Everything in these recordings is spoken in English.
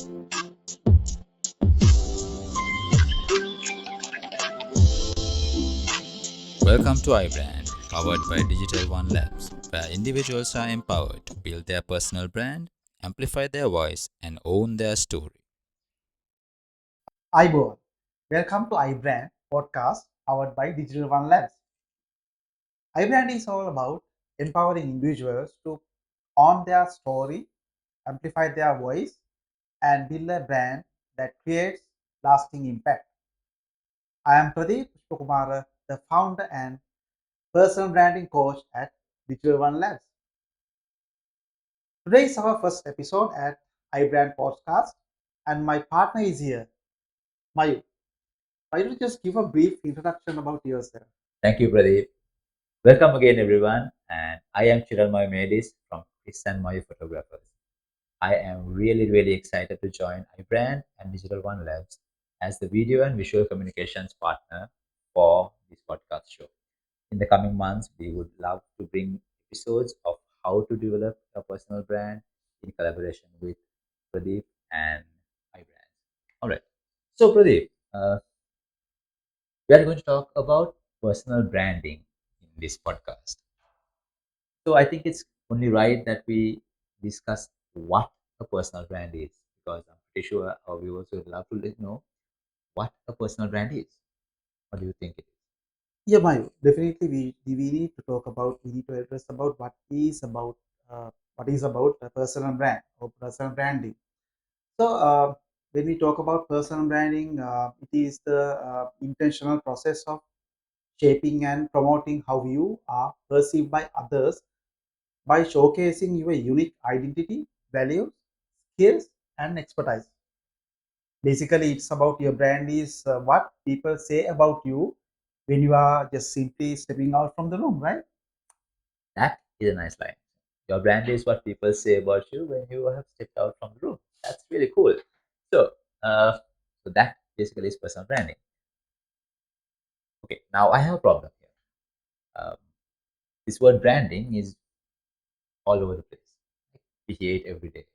Welcome to iBrand, powered by Digital One Labs, where individuals are empowered to build their personal brand, amplify their voice, and own their story. iBrand. Welcome to iBrand podcast powered by Digital One Labs. iBrand is all about empowering individuals to own their story, amplify their voice, and build a brand that creates lasting impact. I am Pradeep Pushpakumara, the founder and personal branding coach at Digital One Labs. Today is our first episode at iBrand Podcast, and my partner is here, Mayu. Why don't you just give a brief introduction about yourself? Thank you, Pradeep. Welcome again, everyone. And I am Chiranmoy Medis from Chris and Moy Photographers. I am really excited to join iBrand and Digital One Labs as the video and visual communications partner for this podcast show. In the coming months, we would love to bring episodes of how to develop a personal brand in collaboration with Pradeep and iBrand. All right. So, Pradeep, we are going to talk about personal branding in this podcast. So, I think it's only right that we discuss what a personal brand is because I'm pretty sure our viewers would love to know what a personal brand is. What do you think it is? Yeah, Mayu, definitely we need to talk about we need to address about what is about a personal brand or personal branding. So when we talk about personal branding, it is the intentional process of shaping and promoting how you are perceived by others by showcasing your unique identity, values, skills, and expertise. Basically, it's about your brand is what people say about you when you are just simply stepping out from the room, right? That is a nice line. Your brand is what people say about you when you have stepped out from the room. That's really cool. So, uh, so that basically is personal branding. Okay, now I have a problem here. Um, this word branding is all over the place. We hear it every day.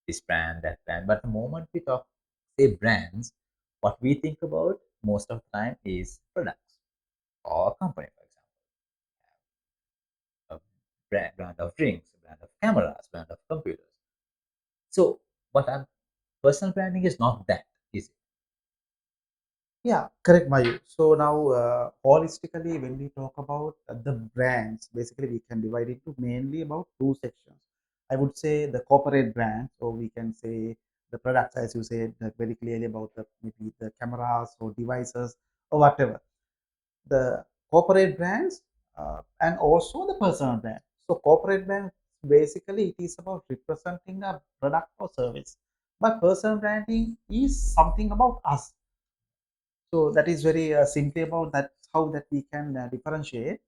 This brand, that brand. But the moment we talk, say brands, what we think about most of the time is products or a company, for example. A brand of drinks, a brand of cameras, brand of computers. So, what I'm personal branding is not that, is it? Yeah, correct, Mayu. So now, holistically, when we talk about the brands, basically we can divide it to mainly about two sections. I would say the corporate brands, or we can say the products, as you said very clearly about the maybe the cameras or devices or whatever. The corporate brands and also the personal brand. So corporate brand basically it is about representing a product or service, but personal branding is something about us. So that is very simply about that how that we can differentiate.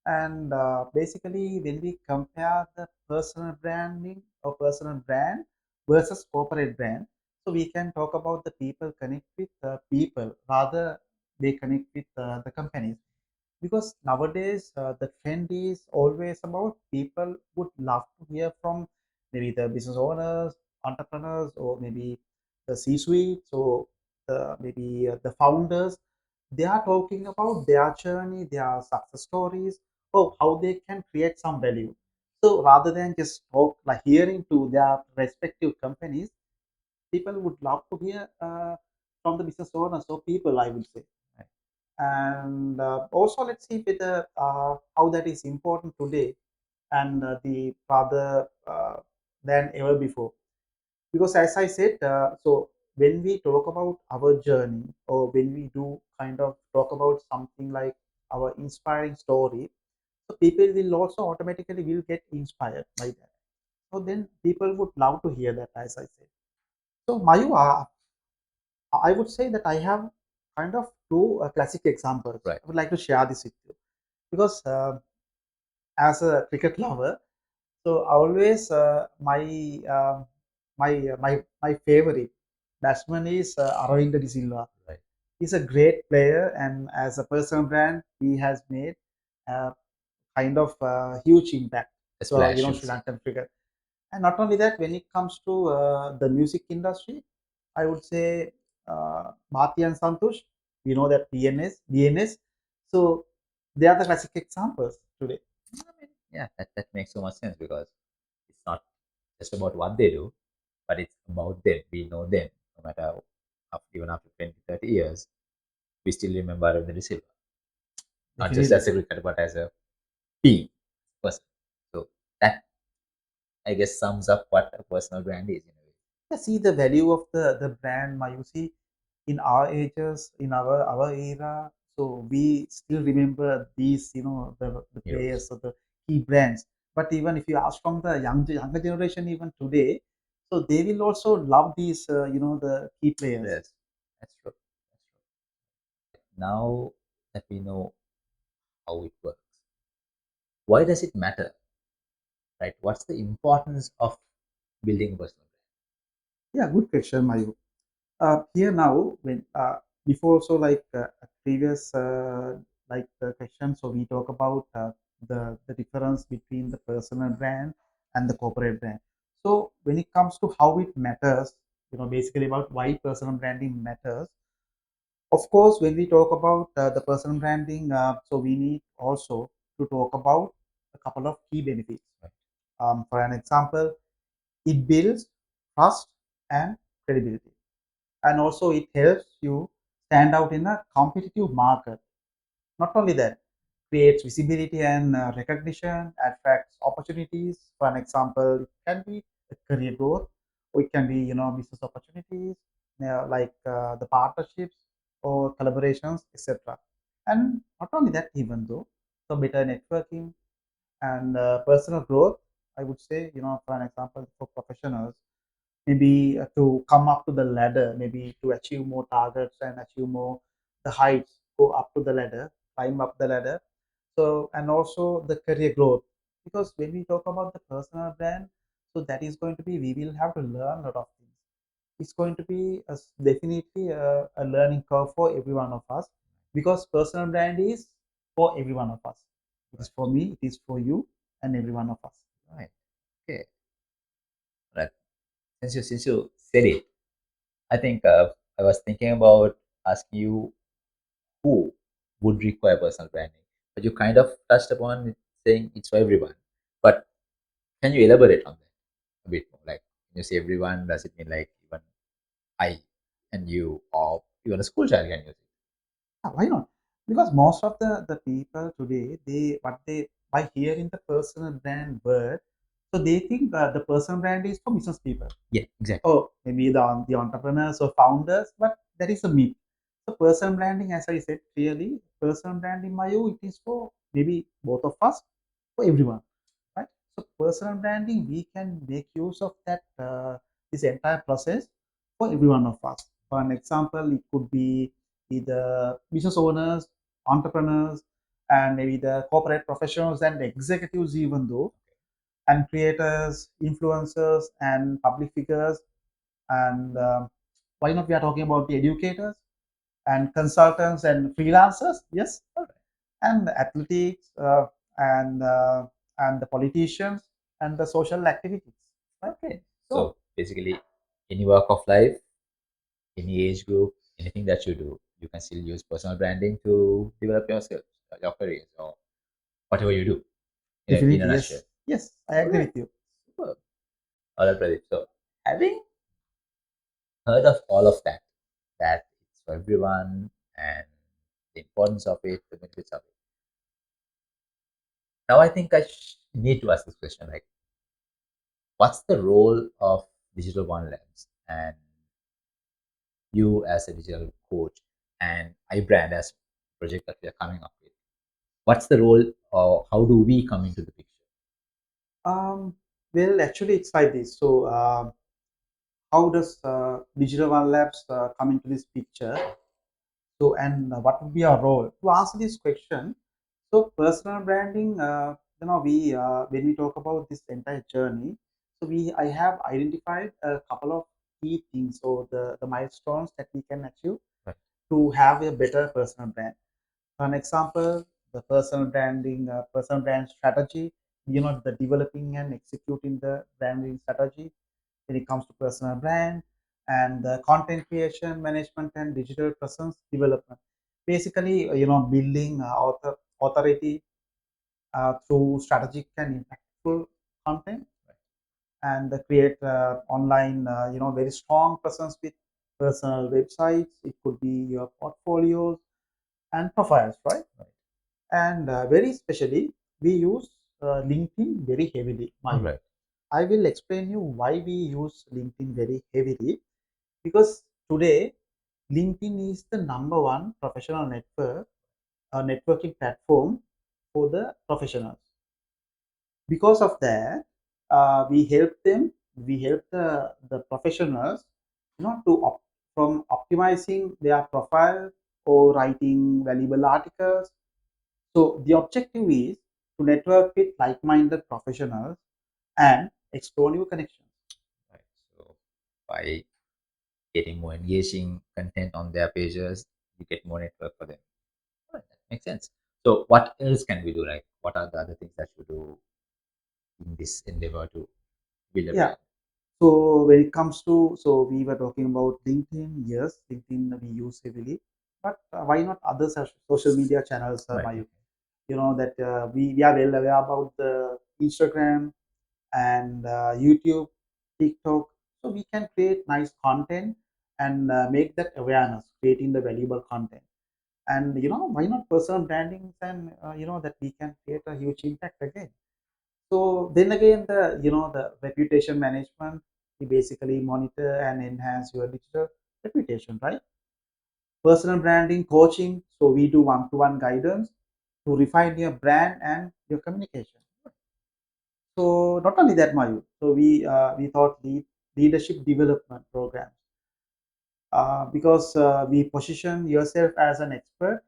And basically, when we compare the personal branding or personal brand versus corporate brand, so we can talk about the people connect with people rather they connect with the companies, because nowadays the trend is always about people would love to hear from maybe the business owners, entrepreneurs, or maybe the C-suite, so maybe the founders. They are talking about their journey, their success stories, or how they can create some value. So rather than just talk like hearing to their respective companies, people would love to hear from the business owners or people, I would say. And also let's see with how that is important today and the rather than ever before, because as I said, so when we talk about our journey or when we do kind of talk about something like our inspiring story, so people will also automatically will get inspired by that. So then people would love to hear that, as I said. So Mayu, I would say that I have kind of two classic examples. Right. I would like to share this with you because as a cricket lover, so always my favorite batsman is Aravinda De Silva. Right. He's a great player, and as a personal brand, he has made kind of huge impact A to splash, you would Sri say. Lankan cricket. And not only that, when it comes to the music industry, I would say Bhati and Santosh, we know that DNS. So they are the classic examples today. I mean, yeah, that makes so much sense because it's not just about what they do, but it's about them. We know them. No matter even after 20, 30 years, we still remember the Silva. Not just Definitely. as a cricketer, but as a team person. So that, I guess, sums up what a personal brand is in a way. Yeah, see the value of the brand, Mayusi, in our ages, in our era. So we still remember these, the Heroes. players or the key brands. But even if you ask from the younger generation, even today, so they will also love these, the key players. Yes, that's true. That's true. Now that we know how it works, why does it matter, right? What's the importance of building a personal Yeah, good question, Mayu. Here now, when before also like previous like the question, so we talk about the difference between the personal brand and the corporate brand. So when it comes to how it matters, basically about why personal branding matters. Of course, when we talk about the personal branding, so we need also to talk about a couple of key benefits. brand? For an example, it builds trust and credibility, and also it helps you stand out in a competitive market. Not only that, creates visibility and recognition, attracts opportunities. For an example, it can be a career growth, or it can be business opportunities, like the partnerships or collaborations, etc. And not only that, even though, so better networking and personal growth, I would say, for an example, for professionals, maybe to come up to the ladder, maybe to achieve more targets and achieve more the heights, go up to the ladder, climb up the ladder. So, and also the career growth, because when we talk about the personal brand, so that is going to be, we will have to learn a lot of things. It's going to be definitely a learning curve for every one of us, because personal brand is for every one of us. It is Right. for me, it is for you, and every one of us. Right. Okay. Right. Since you said it, I think I was thinking about asking you who would require personal branding, but you kind of touched upon it saying it's for everyone. But can you elaborate on that a bit more? Like when you say everyone, does it mean like even I and you, or even a school child can use it? Yeah, why not? Because most of the people today, they what they by hearing the personal brand word, so they think the personal brand is for business people. Yeah, exactly. Oh, maybe the entrepreneurs or founders, but that is a myth. So personal branding, as I said clearly, personal branding, my view, it is for maybe both of us, for everyone, right? So personal branding, we can make use of that this entire process for every one of us. For an example, it could be the business owners, entrepreneurs, and maybe the corporate professionals and executives, even though, and creators, influencers, and public figures, and why not we are talking about the educators and consultants and freelancers, yes, and the athletics, and the politicians and the social activities, right? Okay. So So basically, any walk of life, any age group, anything that you do, you can still use personal branding to develop yourself, your career, or whatever you do in a definitely, nutshell. yes, yes, I All agree right. with you. Superb. All right, Pradeep. So having heard of all of that, that it's for everyone and the importance of it, the benefits of it. Now I think I need to ask this question, like, what's the role of Digital One Labs and you as a digital coach and iBrand as a project that we are coming up with? What's the role, or how do we come into the picture? um, well, actually it's like this. So how does digital one labs come into this picture? So, and what would be our role to answer this question? So, personal branding, we when we talk about this entire journey, so I have identified a couple of key things, or the milestones that we can achieve Right. to have a better personal brand. For an example, the personal brand strategy. the developing and executing the branding strategy when it comes to personal brand, and the content creation management and digital presence development. Basically, building authority through strategic and impactful content, and create online, very strong presence with personal websites. It could be your portfolios and profiles, right? And very especially, we use LinkedIn very heavily. All Mayu. right. I will explain you why we use LinkedIn very heavily, because today LinkedIn is the number one professional networking platform for the professionals. Because of that, we help the professionals, from optimizing their profile or writing valuable articles. So the objective is to network with like-minded professionals and explore new connections. Right. So by getting more engaging content on their pages, you get more network for them. All right, that makes sense. So what else can we do? Like what are the other things that you do in this endeavor to build a Yeah. brand? So when it comes to, so we were talking about LinkedIn. Yes, LinkedIn we use heavily, but why not other social media channels, Right. Mayu? You know that we are well aware about the Instagram and YouTube, TikTok. So we can create nice content and make that awareness, creating the valuable content. And why not personal branding, and that we can create a huge impact again. So then again, the reputation management, we basically monitor and enhance your digital reputation, right? Personal branding coaching, so we do one-to-one guidance to refine your brand and your communication. So not only that, Mayu, so we thought leadership development programs, because we position yourself as an expert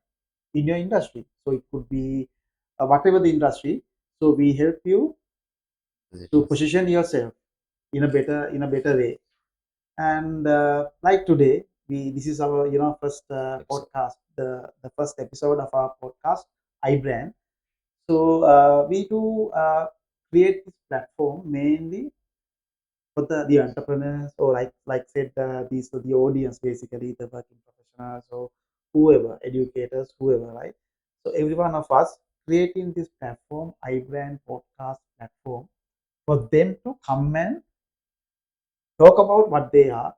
in your industry. So it could be whatever the industry. So we help you to Positions. position yourself in a better way. And like today, we this is our first Episode. podcast, the first episode of our podcast, iBrand. So we do create this platform mainly for the entrepreneurs, or like said, these are the audience, basically the working professionals or whoever, educators, whoever, right? So every one of us creating this platform, iBrand podcast platform, for them to come and talk about what they are,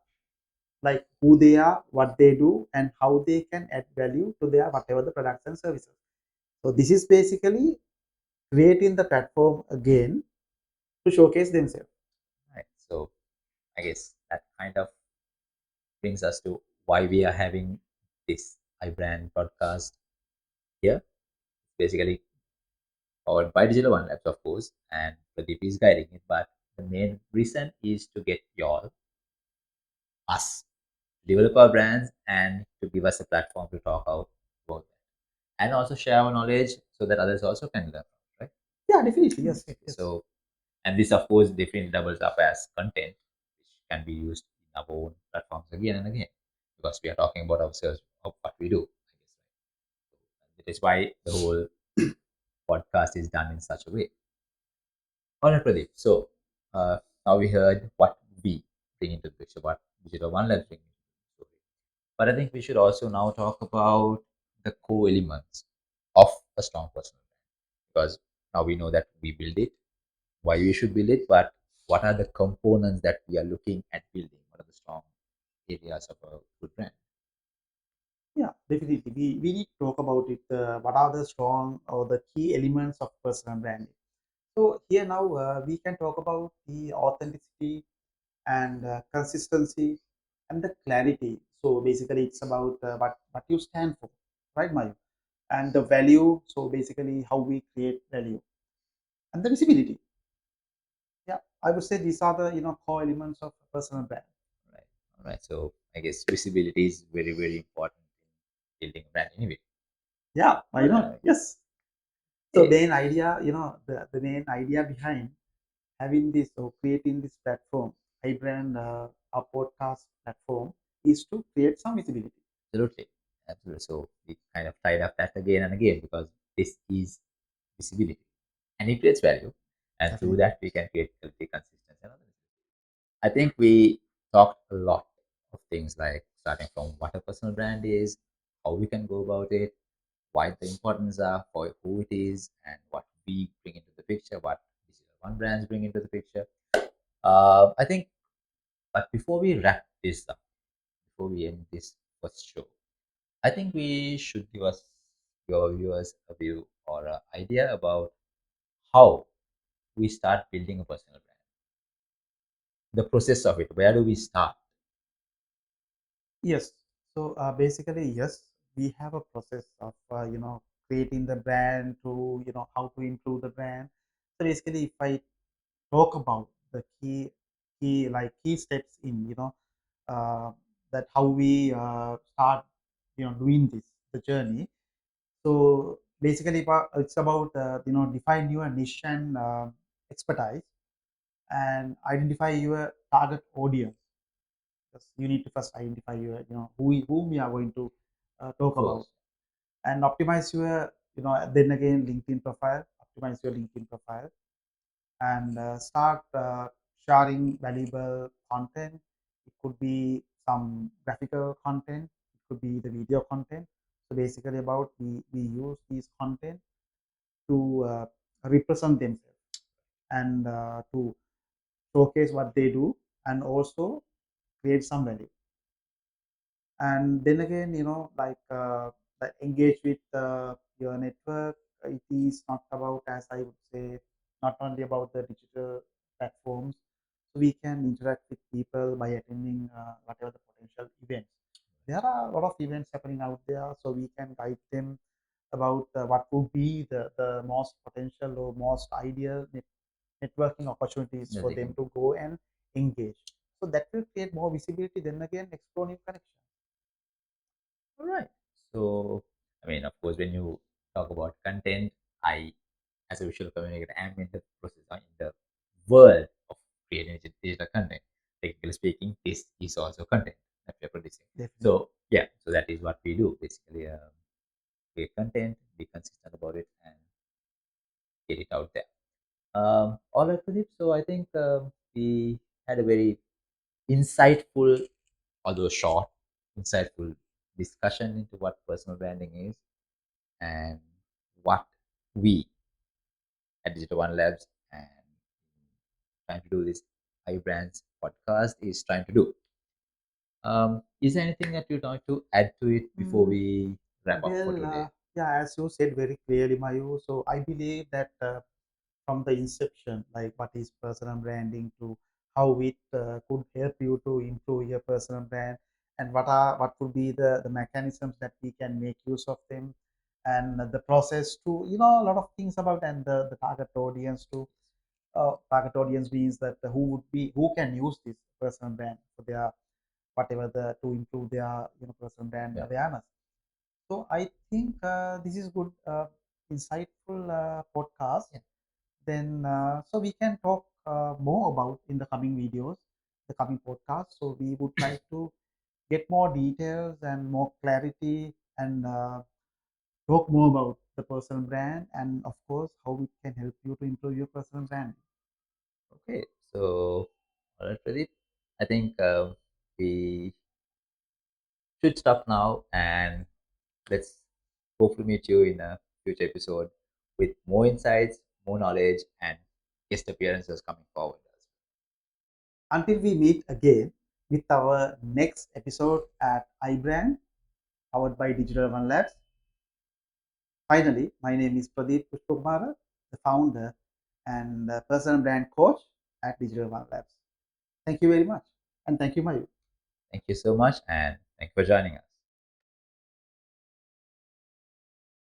like who they are, what they do, and how they can add value to their whatever the products and services. So this is basically creating the platform again to showcase themselves. Right. So I guess that kind of brings us to why we are having this iBrand podcast here. Basically powered by Digital One Labs, of course, and Pradeep is guiding it. But the main reason is to get y'all, us, to develop our brands and to give us a platform to talk out about that. And also share our knowledge so that others also can learn, right? Yeah, definitely. Yes, Okay. yes. So, and this, of course, definitely doubles up as content, which can be used in our own platforms again and again because we are talking about ourselves of what we do. I guess. That is why the whole podcast is done in such a way. All right, Pradeep. So now we heard what we bring into the picture, what Digital One Labs bring into the story. But I think we should also now talk about the core elements of a strong personal brand because now we know that we build it, why we should build it, but what are the components that we are looking at building? What are the strong areas of a good brand? Yeah, definitely. We need to talk about it. What are the strong or the key elements of personal branding? So here now we can talk about the authenticity and consistency and the clarity. So basically, it's about what you stand for, right, Mayu? And the value. So basically, how we create value and the visibility. Yeah, I would say these are the core elements of a personal brand. Right. All right. So I guess visibility is very, very important in building a brand anyway. Yeah, why All not? right. Yes. So Okay. main idea, the main idea behind having this or creating this platform, iBrand, a podcast platform, is to create some visibility. Absolutely. Absolutely. So we kind of tied up that again and again because this is visibility and it creates value. and through Definitely. that we can create healthy consistency and other. I think we talked a lot of things like starting from what a personal brand is, how we can go about it, why the importance are for who it is, and what we bring into the picture, what digital one brands bring into the picture. I think, but before we wrap this up, before we end this first show, I think we should give us your viewers a view or an idea about how we start building a personal brand, the process of it. Where do we start? Yes. So basically, yes, we have a process of creating the brand to how to improve the brand. So basically, if I talk about the key steps in uh, that how we start doing this the journey. So basically, it's about define your niche and expertise and identify your target audience. Because you need to first identify your whom we are going to Of talk about course. and optimize your then again LinkedIn profile, optimize your LinkedIn profile and start sharing valuable content. It could be some graphical content, it could be the video content. So basically, about we use these content to represent themselves and to showcase what they do and also create some value. And then again like engage with your network. It is not about, as I would say, not only about the digital platforms. So we can interact with people by attending whatever the potential events. There are a lot of events happening out there, so we can guide them about what would be the most potential or most ideal networking opportunities That for they them can. to go and engage. So that will create more visibility. Then again, explore new connections. All right. So, I mean, of course, when you talk about content, I, as a visual communicator, am in the process, in the world of creating digital content. Technically speaking, this is also content that we're producing. Definitely. So, yeah, so that is what we do basically. Create content, be consistent about it, and get it out there. All right, Pradeep. So, I think we had a very insightful, although short, insightful discussion into what personal branding is and what we at Digital One Labs and trying to do this iBrand's podcast is trying to do. Is there anything that you'd like to add to it before Mm, we wrap up for well, today? yeah, as you said very clearly, Mayu. So I believe that from the inception, like what is personal branding to how it could help you to improve your personal brand, and what would be the mechanisms that we can make use of them, and the process to a lot of things about and the target audience to target audience means that who can use this personal brand for their whatever the to improve their personal brand Yeah. awareness. So I think this is good, insightful podcast. Yeah. Then so we can talk more about in the coming videos, the coming podcast. So we would like to get more details and more clarity and talk more about the personal brand and of course how it can help you to improve your personal brand. Okay. So, all right, Pradeep. I think we should stop now and let's hopefully meet you in a future episode with more insights, more knowledge, and guest appearances coming forward. Until we meet again with our next episode at iBrand, powered by Digital One Labs. Finally, my name is Pradeep Pushpakumara, the founder and personal brand coach at Digital One Labs. Thank you very much. And thank you, Mayu. Thank you so much, and thank you for joining us.